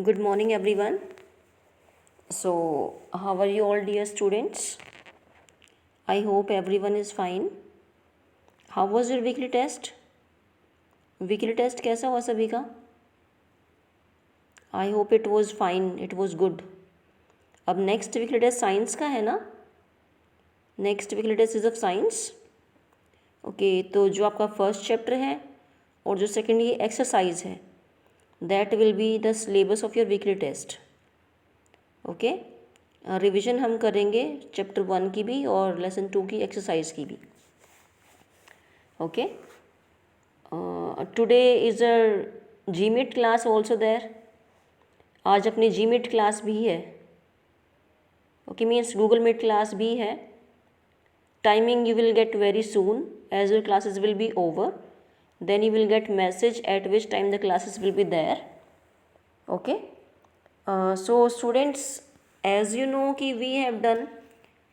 Good morning, everyone. So, how are you all, dear students? I hope everyone is fine. How was your weekly test? Weekly test कैसा हुआ सभी का? I hope it was fine. It was good. अब next weekly test science का है ना? Next weekly test is of science. Okay, तो जो आपका फर्स्ट चैप्टर है और जो सेकेंड ये एक्सरसाइज है, that will be the syllabus of your weekly test. Okay, revision हम करेंगे चैप्टर 1 की भी और लेसन 2 की एक्सरसाइज की भी. Okay, today is a G Meet class also there. आज अपनी जीमीट क्लास भी है. Okay, means Google Meet class भी है. Timing you will get very soon as your classes will be over. Then you will get message at which time the classes will be there. Okay, so students, as you know कि we have done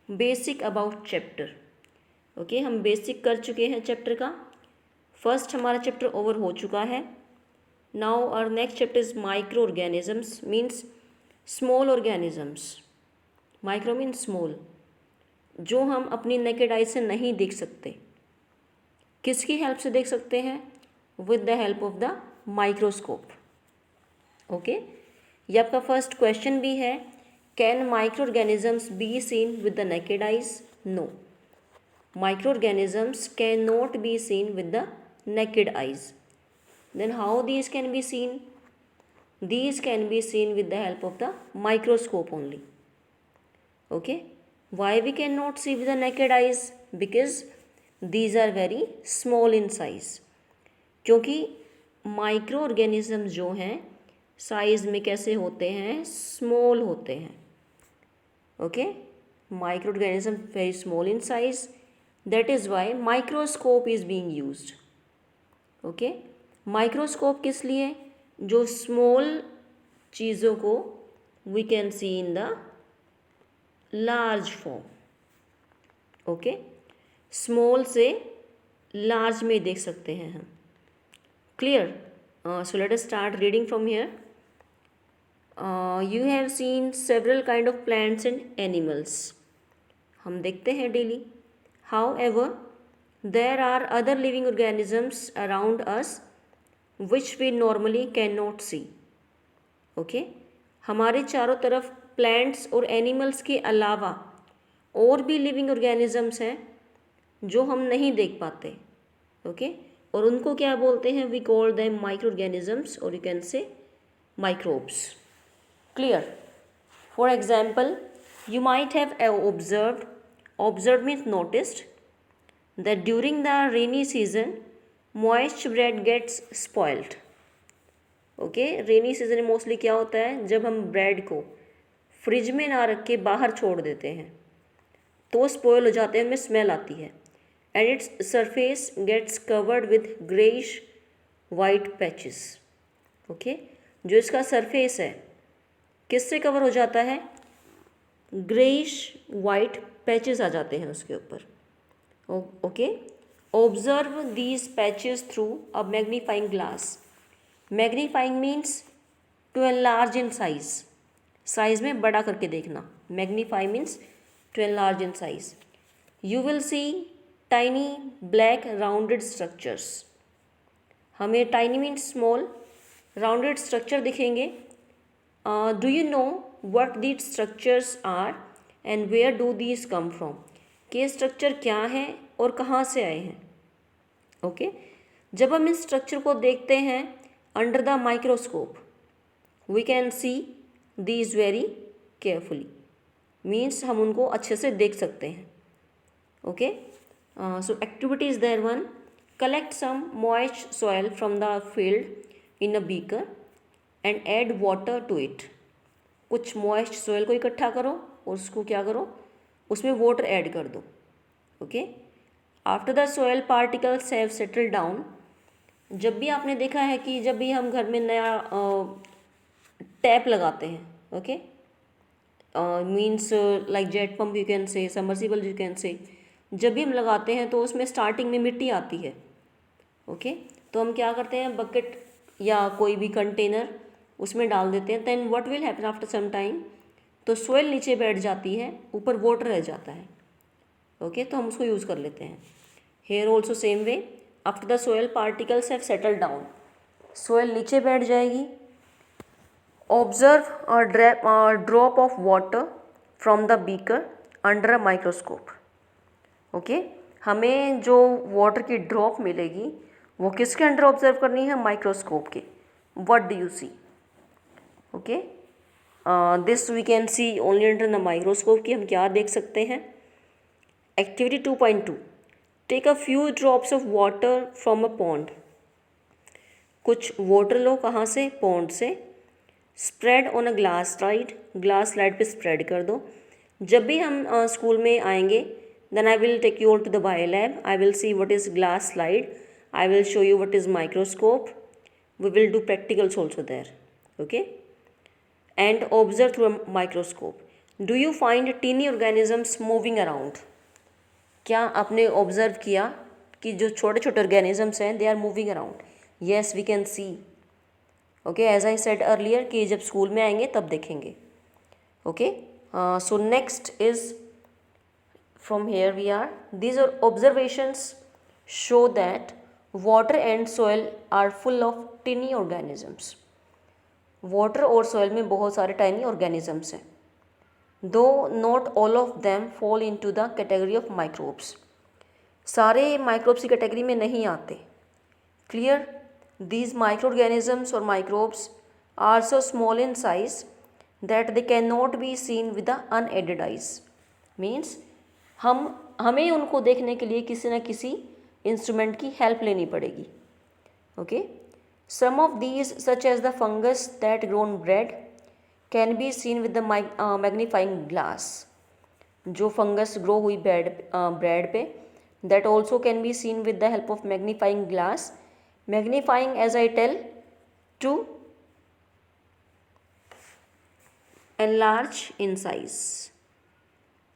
basic about chapter. Okay, हम basic कर चुके हैं chapter का. First हमारा chapter over हो चुका है. Now our next chapter is micro organisms, means small organisms. Micro means small, जो हम अपनी नेकेड आई से नहीं देख सकते. किसकी हेल्प से देख सकते हैं? With the help of the microscope. Okay, ये आपका फर्स्ट क्वेश्चन भी है. Can micro organisms be seen with the naked eyes? No, microorganisms cannot be seen with the naked eyes. Then how these can be seen? These can be seen with the help of the microscope only. Okay, why we cannot see with the naked eyes? Because these are very small in size. क्योंकि micro organism जो हैं size में कैसे होते हैं? Small होते हैं. Okay, micro organism very small in size. That is why microscope is being used. Okay, microscope किस लिए? जो small चीज़ों को we can see in the large form. Okay, small से large में देख सकते हैं हम. Clear? So let us start reading from here. You have seen several kind of plants and animals. हम देखते हैं daily. However, there are other living organisms around us which we normally cannot see. Okay, हमारे चारों तरफ plants और animals के अलावा और भी लिविंग ऑर्गेनिजम्स हैं जो हम नहीं देख पाते. ओके, और उनको क्या बोलते हैं? We call them micro organisms और you can say microbes. Clear? For example, you might have observed means noticed that during the rainy season moist bread gets spoiled. Okay, rainy season में mostly क्या होता है? जब हम bread को fridge में ना रख के बाहर छोड़ देते हैं तो स्पॉइल हो जाते हैं, उनमें स्मेल आती है. And its surface gets covered with greyish white patches. Okay, जो इसका सरफेस है किससे कवर हो जाता है? ग्रेइश वाइट पैचेस आ जाते हैं उसके ऊपर. Okay, observe these patches through a magnifying glass. Magnifying means to enlarge in size. Size में बड़ा करके देखना. Magnify means to enlarge in size. You will see tiny black rounded structures. हमें tiny means small, rounded structure दिखेंगे. Do you know what these structures are and where do these come from? के structure क्या हैं और कहाँ से आए हैं? ओके, जब हम इस स्ट्रक्चर को देखते हैं under the microscope we can see these very carefully. Means हम उनको अच्छे से देख सकते हैं. Okay, so activity is there. 1, collect some moist soil from the field in a beaker and add water to it. कुछ मॉइस्ट सॉइल को इकट्ठा करो और उसको क्या करो? उसमें वाटर ऐड कर दो. Okay, after the soil particles have settle down. जब भी आपने देखा है कि जब भी हम घर में नया टैप लगाते हैं, okay, means like jet pump you can से, सबमर्सिबल यू कैन से, जब भी हम लगाते हैं तो उसमें स्टार्टिंग में मिट्टी आती है. ओके, तो हम क्या करते हैं? बकेट या कोई भी कंटेनर उसमें डाल देते हैं, then what will happen after some time, तो सोयल नीचे बैठ जाती है, ऊपर वाटर रह जाता है। ओके, तो हम उसको यूज़ कर लेते हैं। Here also same way, after the soil particles have settle down, soil नीचे बैठ जाएगी। Observe drop of water from the beaker under a microscope. Okay, हमें जो वाटर की ड्रॉप मिलेगी वो किसके अंडर ऑब्जर्व करनी है? माइक्रोस्कोप के। What do you see? Okay, this we can see only under the microscope, की हम क्या देख सकते हैं। Activity 2.2, take a few drops of water from a pond. कुछ वाटर लो, कहाँ से? पॉन्ड से। Spread on a glass slide, glass slide पे स्प्रेड कर दो। जब भी हम स्कूल में आएंगे, then I will take you all to the bio lab, I will see what is glass slide, I will show you what is microscope, we will do practicals also there. Okay, and observe through a microscope, do you find tiny organisms moving around. क्या आपने observe किया कि जो छोटे छोटे organisms हैं they are moving around? Yes, we can see. Okay, as I said earlier कि जब स्कूल में आएंगे तब देखेंगे। Okay, so next is from here we are, these are observations show that water and soil are full of tiny organisms. Water और soil में बहुत सारे टाइनी ऑर्गेनिजम्स हैं, though not all of them fall into the category of microbes. सारे microbes की category में नहीं आते। क्लियर? दीज माइक्रो ऑर्गेनिजम्स और microbes are so small in size that they can not be seen with the unaided eyes. Means हमें उनको देखने के लिए किसी न किसी इंस्ट्रूमेंट की हेल्प लेनी पड़ेगी। Okay, some of these such as the fungus that grown bread can be seen with the magnifying glass. जो फंगस ग्रो हुई ब्रेड पे, that also can be seen with the help of magnifying glass. Magnifying, as I tell, to enlarge in size.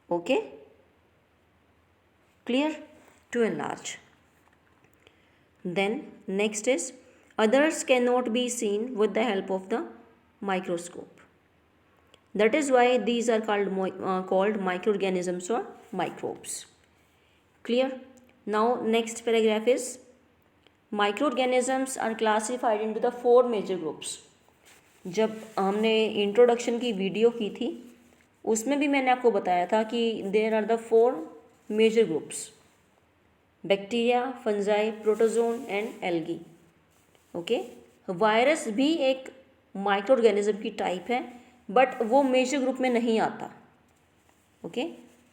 Okay, clear? To enlarge. Then next is others cannot be seen with the help of the microscope. That is why these are called microorganisms or microbes. Clear? Now next paragraph is microorganisms are classified into the 4 major groups. जब हमने introduction की video की थी उसमें भी मैंने आपको बताया था कि there are the 4 major groups, bacteria, fungi, protozoan and algae. Okay, virus भी एक माइक्रो ऑर्गेनिज्म की टाइप है, बट वो मेजर ग्रुप में नहीं आता। ओके,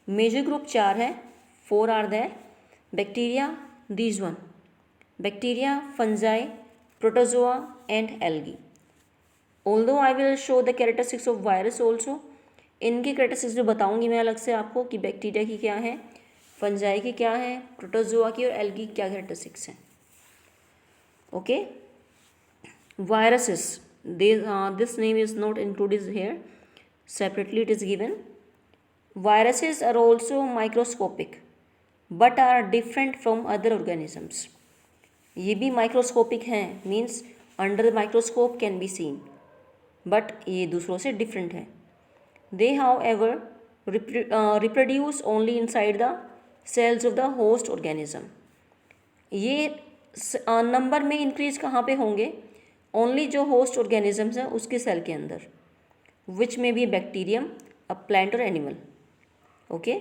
मेजर ग्रुप 4 है, 4 are there, bacteria, these one, bacteria, fungi, protozoa and algae. Although I will show the characteristics of virus also, इनकी कैरेक्टरिस्टिक्स भी बताऊंगी मैं अलग से आपको कि बैक्टीरिया की क्या है, फंजाई की क्या है, प्रोटोजोआ की और एल्गी की क्या कैरेक्टरिस्टिक्स हैं। Okay, viruses, this name is not included here, separately it is given. Viruses are also microscopic but are different from other organisms. ये भी माइक्रोस्कोपिक हैं, means under microscope can be seen, but ये दूसरों से different है। They however reproduce only inside the cells of the host organism. ये number में increase कहाँ पे होंगे? ओनली जो होस्ट ऑर्गेनिजम्स हैं उसके सेल के अंदर, विच में बी बैक्टीरियम, अ प्लांट और एनिमल। ओके,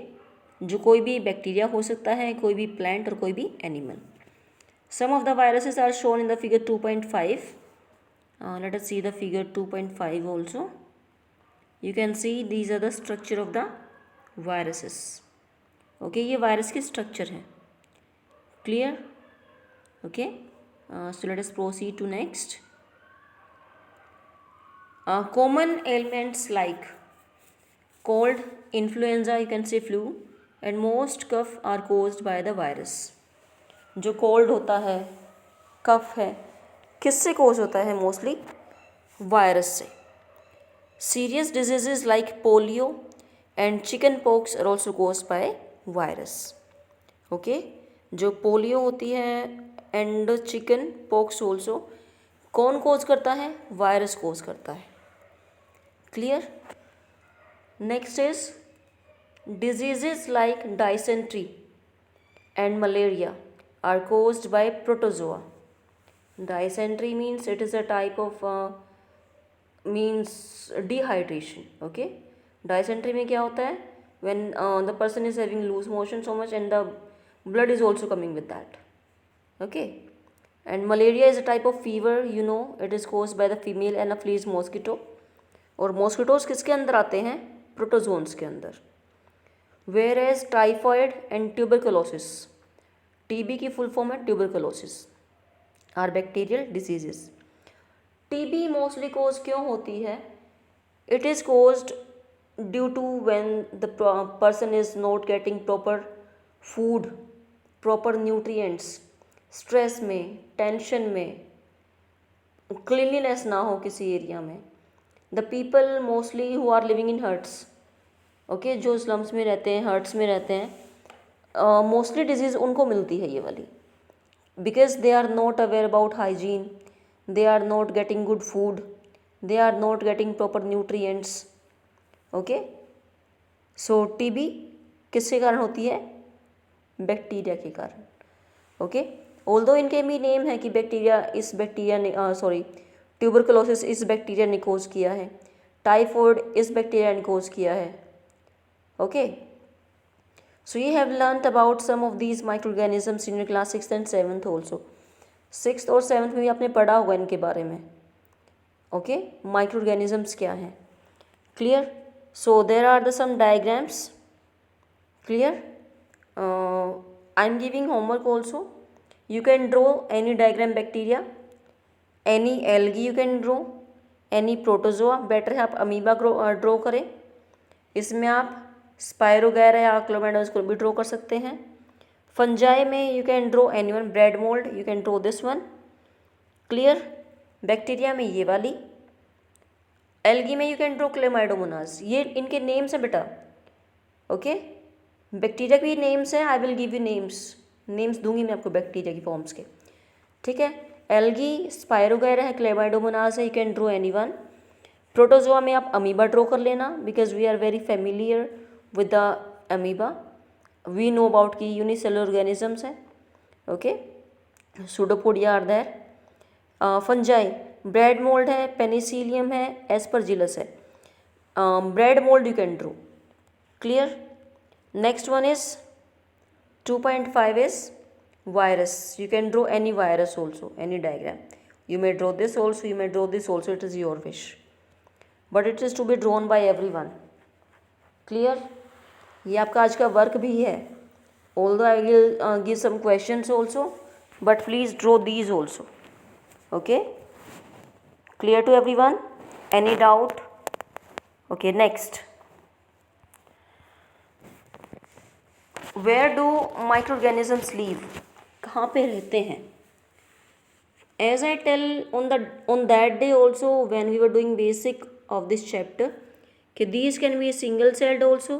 जो कोई भी बैक्टीरिया हो सकता है, कोई भी प्लांट और कोई भी animal. Some of the viruses are shown in the figure 2.5. Let us see the figure 2.5 also. You can see these are the structure of the viruses. Okay, ये वायरस की स्ट्रक्चर है। Clear? Okay, so let us proceed to next. Common ailments like cold, influenza, you can say flu, and most cough are caused by the virus. जो cold होता है, cough है, किससे cause होता है? मोस्टली वायरस से। Serious diseases like polio and chicken pox are also caused by virus. Okay, जो polio होती है एंड चिकन पॉक्स ऑल्सो, कौन कोज करता है? वायरस कोज करता है। Clear? Next is diseases like dysentery and malaria are caused by protozoa. Dysentery means it is a type of means dehydration. Okay, dysentery में क्या होता है? When the person is having loose motion so much and the blood is also coming with that. Okay, and malaria is a type of fever, you know, it is caused by the female anopheles mosquito. और mosquitoes किसके अंदर आते हैं? Protozoans के अंदर। Whereas typhoid and tuberculosis, TB की full form है tuberculosis, are bacterial diseases. TB mostly cause क्यों होती है? It is caused due to when the person is not getting proper food, proper nutrients, stress में, tension में, cleanliness ना हो किसी एरिया में। The people mostly who are living in huts, okay, जो स्लम्स में रहते हैं, हर्ट्स में रहते हैं, मोस्टली डिजीज़ उनको मिलती है ये वाली, because they are not aware about hygiene, they are not getting good food, they are not getting proper nutrients. Okay, so TB किसके कारण होती है? बैक्टीरिया के कारण। ओके, ऑल्दो इनके भी नेम है कि बैक्टीरिया, इस बैक्टीरिया ने ट्यूबरकुलोसिस इस बैक्टीरिया ने कोज किया है, टाइफॉइड इस बैक्टीरिया ने कोज किया है। Okay, so you have learnt about some of these microorganisms in your class 6th and 7th also. 6th और 7th में भी आपने पढ़ा होगा इनके बारे में। Okay, microorganisms क्या हैं? Clear? So there are the some diagrams. Clear? I'm giving homework also. You can draw any diagram bacteria, any algae you can draw, any protozoa. Better है आप अमीबा ड्रॉ करें। इसमें आप स्पायरोगैरा या क्लोमेडोन्स को भी ड्रॉ कर सकते हैं। फंजाई में you can draw anyone, bread mould you can draw this one. Clear? Bacteria में ये वाली, एल्गी में यू कैन ड्रॉ क्लेमाइडोमोनास। ये इनके नेम्स हैं बेटा। ओके, बैक्टीरिया के भी नेम्स हैं, I will give you names दूंगी मैं आपको बैक्टीरिया की फॉर्म्स के। ठीक है, एल्गी, स्पायरोगैरा है, क्लेमाइडोमोनास है, you can draw anyone. Protozoa में आप अमीबा ड्रॉ कर लेना, because we are very familiar with the amoeba, we know about की यूनिसेलुलर ऑर्गेनिजम्स है। Okay, pseudopodia are there. Fungi, bread mould है, पेनिसिलियम है, एस्परजिलस है। Bread mould you can draw. Clear? Next one is 2.5 is virus. You can draw any virus also, any diagram. You may draw this also, you may draw this also, it is your wish. But it is to be drawn by everyone. Clear? ये आपका आज का work भी है. Although I will give some questions also, but please draw these also. Okay? Clear to everyone? Any doubt? Okay, next. Where do microorganisms live? कहाँ पे रहते हैं? As I tell on that day also when we were doing basic of this chapter, कि these can be single celled also,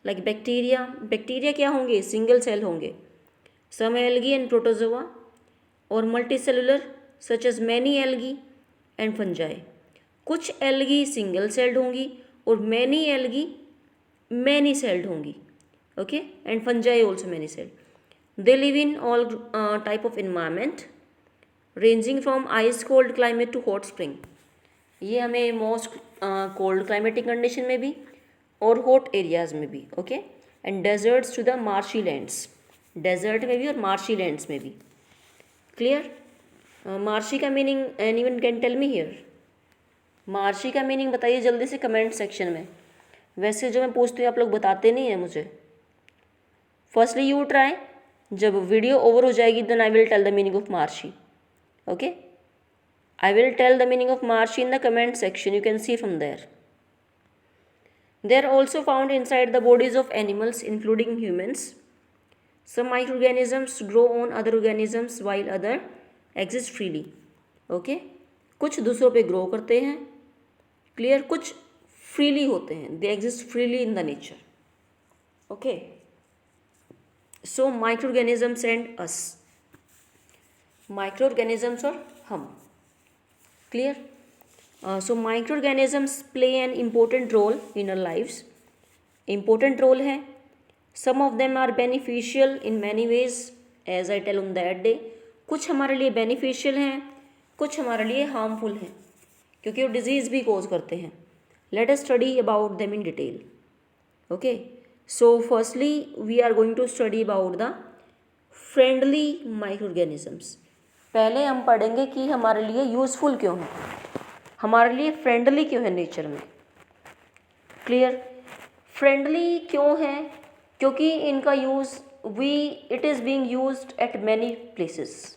like bacteria. Bacteria क्या होंगे? Single cell होंगे. Some algae and protozoa, और multicellular such as many algae and fungi. कुछ algae single celled होंगी और many algae many celled होंगी. Okay, and fungi also many celled. They live in all type of environment ranging from ice cold climate to hot spring. ये हमें most cold climatic condition में भी और hot areas में भी. Okay, and deserts to the marshy lands. Desert में भी और मार्शी लैंड्स में भी. क्लियर? मार्शी का meaning anyone can tell me here? Marshy का मीनिंग बताइए जल्दी से कमेंट सेक्शन में. वैसे जो मैं पूछती हूँ आप लोग बताते नहीं हैं मुझे. Firstly you try. जब वीडियो ओवर हो जाएगी then I will tell the meaning of marshy. Okay, I will tell the meaning of marshy in the comment section. You can see from there. They are also found inside the bodies of animals, including humans. Some microorganisms grow on other organisms while other exist freely. Okay? कुछ दूसरों पे grow करते हैं. Clear? कुछ freely होते हैं. They exist freely in the nature. Okay? So microorganisms and us. Microorganisms और हम. Clear? So microorganisms play an important role in our lives. Important role है. Some of them are beneficial in many ways, as I tell on that day. कुछ हमारे लिए beneficial हैं, कुछ हमारे लिए harmful हैं, क्योंकि वो disease भी cause करते हैं. Let us study about them in detail. Okay. So firstly we are going to study about the friendly microorganisms. पहले हम पढ़ेंगे कि हमारे लिए यूज़फुल क्यों है, हमारे लिए फ्रेंडली क्यों है नेचर में. क्लियर? फ्रेंडली क्यों है? क्योंकि इनका use it is being used at many places.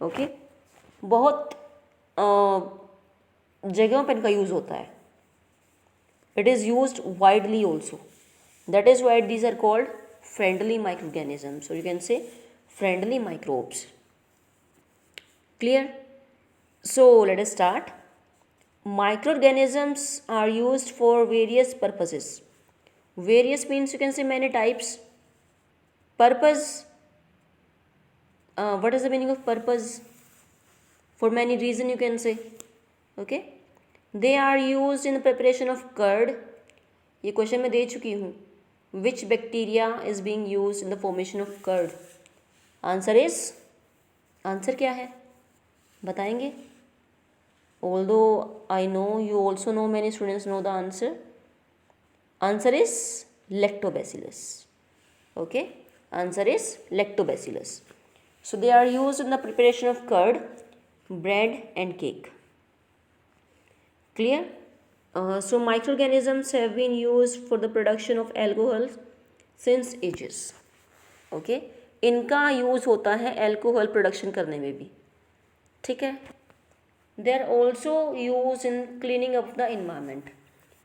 Okay, बहुत जगहों पर इनका यूज़ होता है. It is used widely also. That is why these are called friendly microorganisms, or you can say friendly microbes. Clear? So let us start. Microorganisms are used for various purposes. Various means you can say many types. Purpose, what is the meaning of purpose? For many reason you can say. Okay, they are used in the preparation of curd. ये question मैं दे चुकी हूँ. Which bacteria is being used in the formation of curd? Answer is, answer क्या है बताएंगे? Although I know you also know, many students know the answer. Answer is lactobacillus. Okay, answer is lactobacillus. So they are used in the preparation of curd, bread and cake. Clear? So microorganisms have been used for the production of alcohol since ages. Okay, इनका use होता है alcohol production करने में भी. ठीक है. They are also use in cleaning of the environment.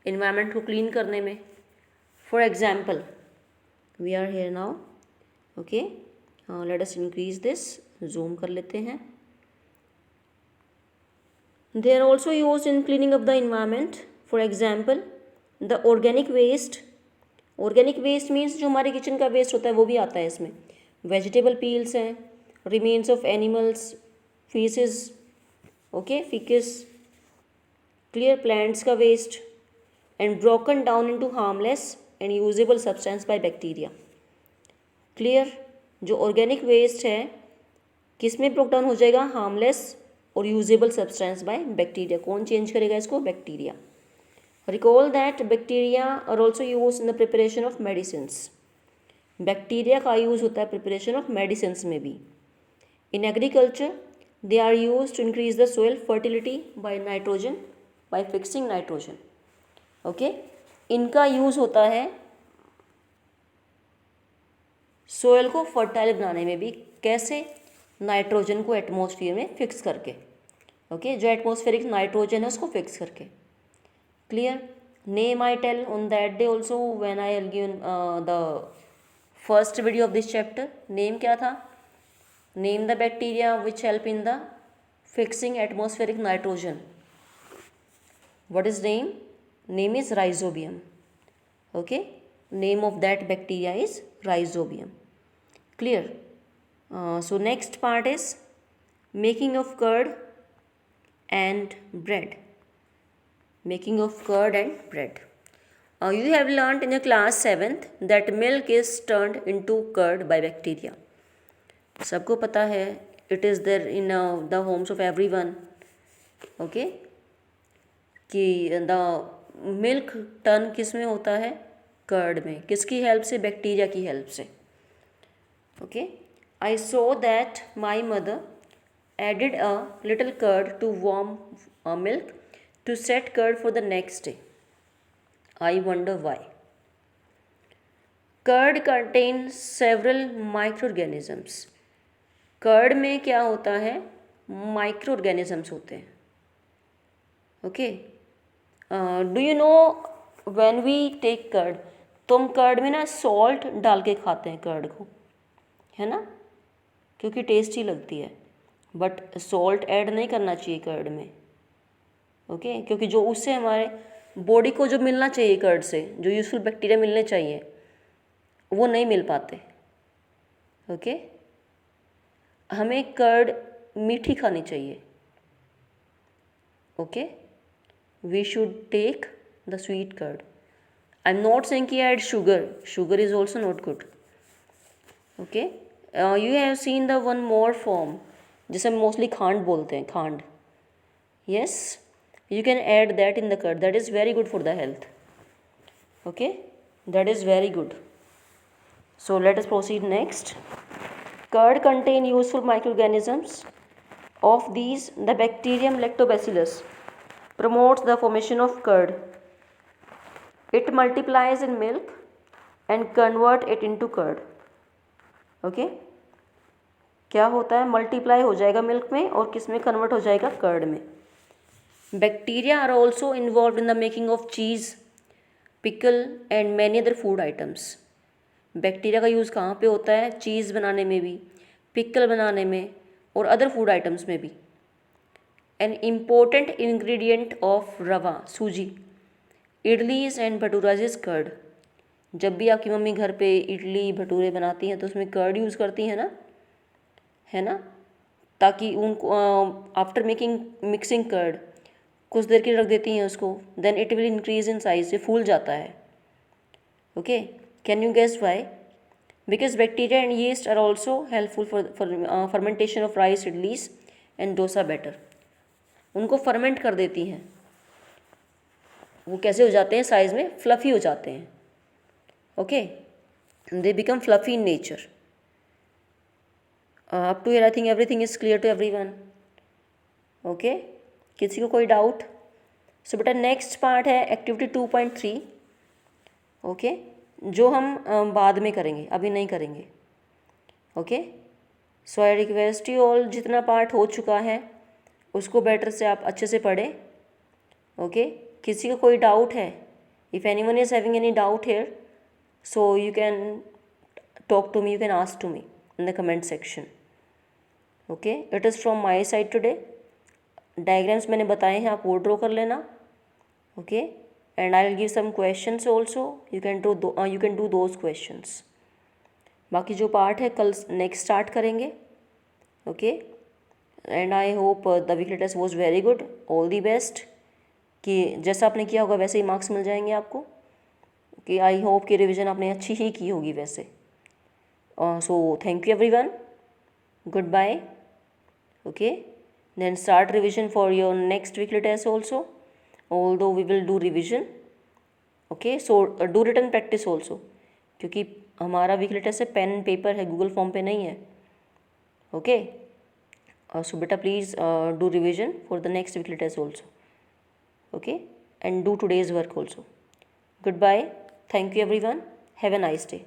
Environment को clean करने में. For example, we are here now. Okay, let us increase this. Zoom कर लेते हैं. They are also use in cleaning of the environment. For example, the organic waste. Organic waste means जो हमारे kitchen का waste होता है वो भी आता है इसमें. वेजिटेबल पील्स हैं, remains of animals, faeces, okay, फिकस. क्लियर? प्लांट्स का waste and broken down into harmless and usable substance by bacteria. Clear? जो ऑर्गेनिक वेस्ट है किस में ब्रोक डाउन हो जाएगा? हार्मलेस और यूजेबल सब्सटेंस बाय बैक्टीरिया. कौन चेंज करेगा इसको? Bacteria. Recall that bacteria are also use in the preparation of medicines. Bacteria का यूज़ होता है प्रिपरेशन ऑफ मेडिसिन्स में भी. In agriculture they are used to increase the soil fertility by nitrogen, by fixing nitrogen. Okay, इनका use होता है soil को fertile बनाने में भी. कैसे? नाइट्रोजन को एटमॉस्फेयर में फिक्स करके. ओके, जो एटमॉस्फेरिक नाइट्रोजन है उसको फिक्स करके. Clear? Name I tell on that day also when I will give the first video of this chapter. Name क्या था? Name the bacteria which help in the fixing atmospheric nitrogen. What is name? Name is Rhizobium. Okay, name of that bacteria is Rhizobium. Clear? So next part is making of curd and bread. Making of curd and bread. You have learnt in your class 7th that milk is turned into curd by bacteria. सबको पता है. It is there in the homes of everyone. Okay, कि the milk turn किस में होता है? Curd में. किसकी हेल्प से? बैक्टीरिया की हेल्प से. Okay, I saw that my mother added a little curd to warm milk to set curd for the next day. I wonder why. Curd contain several microorganisms. Curd में क्या होता है? Micro organisms होते हैं. Okay, do you know when we take curd, तो हम curd में ना सॉल्ट डाल के खाते हैं कर्ड को, है ना, क्योंकि टेस्टी लगती है. बट सॉल्ट ऐड नहीं करना चाहिए कर्ड में. ओके, क्योंकि जो उससे हमारे बॉडी को जो मिलना चाहिए कर्ड से, जो यूजफुल बैक्टीरिया मिलने चाहिए वो नहीं मिल पाते. ओके, हमें कर्ड मीठी खानी चाहिए. Okay, we should take the sweet curd. I'm not saying कि add sugar. Sugar is also not good. Okay, you have seen the one more form जिसे हम mostly खांड बोलते हैं, खांड. Yes, you can add that in the curd. That is very good for the health. Okay, that is very good. So let us proceed next. Curd contain useful microorganisms. Of these, the bacterium Lactobacillus promotes the formation of curd. It multiplies in milk and convert it into curd. Okay, क्या होता है, multiply हो जाएगा milk में और किस में convert हो जाएगा, कर्ड में. Bacteria are also involve in the making of cheese, pickle and many other food items. Bacteria का यूज़ कहाँ पे होता है, चीज़ बनाने में भी, पिकल बनाने में और अदर फूड आइटम्स में भी. एन इम्पोर्टेंट इंग्रेडिएंट ऑफ रवा, सूजी, इडलीज एंड भटूराज इज कर्ड. जब भी आपकी मम्मी घर पे इडली भटूरे बनाती हैं तो उसमें कर्ड यूज़ करती हैं ना, है ना, ताकि उनको आफ्टर मिक्सिंग कर्ड कुछ देर के लिए रख देती हैं उसको, then it will increase in size, ये फूल जाता है. Okay, can you guess why? Because bacteria and yeast are also helpful for fermentation of rice, idlis and dosa batter. उनको फर्मेंट कर देती हैं. वो कैसे हो जाते हैं, साइज में फ्लफ़ी हो जाते हैं. Okay, they become fluffy in nature. Up to here I think everything is clear to everyone. Okay, किसी को कोई डाउट? सो बेटा नेक्स्ट पार्ट है एक्टिविटी 2.3. ओके, जो हम बाद में करेंगे, अभी नहीं करेंगे. Okay, so I request you all, जितना पार्ट हो चुका है उसको बेटर से आप अच्छे से पढ़ें. ओके, किसी को कोई डाउट है? If anyone is having any doubt here, so you can talk to me, you can ask to me in the comment section. Okay, it is from my side today. Diagrams मैंने बताए हैं, आप वो draw कर लेना. Okay, and I will give some questions also, you can do those questions. बाकी जो part है कल नेक्स्ट स्टार्ट करेंगे. Okay, and I hope the weekly test was very good. All the best. कि जैसा आपने किया होगा वैसे ही मार्क्स मिल जाएंगे आपको. कि आई होप कि रिविज़न आपने अच्छी ही की होगी वैसे. So thank you everyone. Goodbye. Okay, then start revision for your next weekly test also, although we will do revision. Okay, so do written practice also, क्योंकि हमारा वीकली टेस्ट है pen and paper है, Google form पे नहीं है. Okay, so बेटा please do revision for the next weekly test also. Okay, and do today's work also. Goodbye. Thank you everyone. Have a nice day.